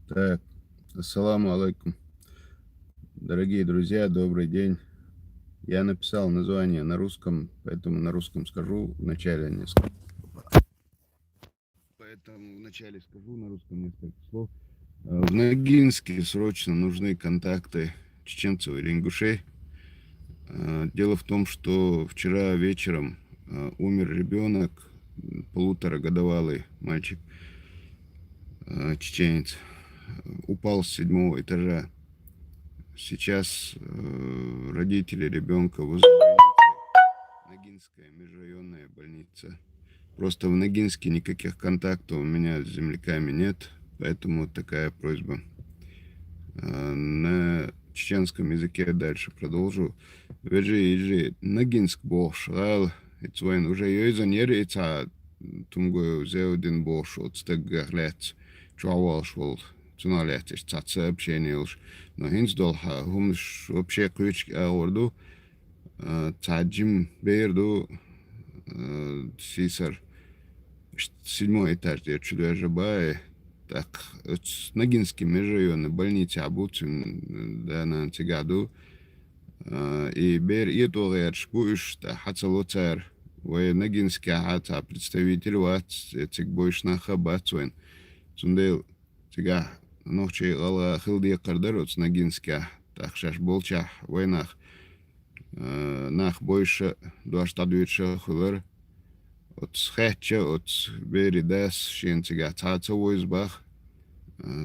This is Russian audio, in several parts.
Так, ассаламу алейкум. Дорогие друзья, добрый день. Я написал название на русском, поэтому на русском скажу вначале несколько. Поэтому вначале скажу на русском несколько слов. В Ногинске срочно нужны контакты чеченцев или ингушей. Дело в том, что вчера вечером умер ребенок, полуторагодовалый мальчик, чеченец, упал с 7-го этажа. Сейчас родители ребенка возле больницы, Ногинская межрайонная больница. Просто в Ногинске никаких контактов у меня с земляками нет, поэтому такая просьба. На чеченском языке дальше продолжу. Веджи, Ногинск бошал, это уже йозан это тумгою зеудин бош от стеггаглец, чуавалшвол. Цуналетиш цат сообщение уж. Но хинсдолха, хумш вообще ключ орду, цаджим берду, сисар, 7-й этаж, где чудо жабай, так, с Ногинским межрайонной больницы обучен, да, на Антигаду, и бер и то шпуш, та хацалоцар, вы Ногинский хата представитель ват, этик больше на хабацуин, цундел, тига, ночи гала хилди кардар от Ногинска, так шаш болча войнах, нах больше до штадуюча хулер, от схетча, от бери дес, шин тига таца войсбах,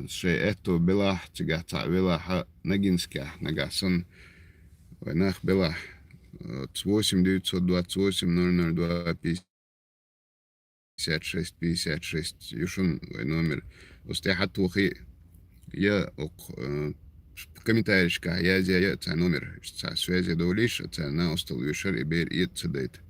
шей это была тига та вела Ногинска, нагасон, войнах была от 8-928-002-56-56, юшун номер, устяхат тухи. Я в комментариях я номер связи до лишь, это на остал вешер и бер и цедет.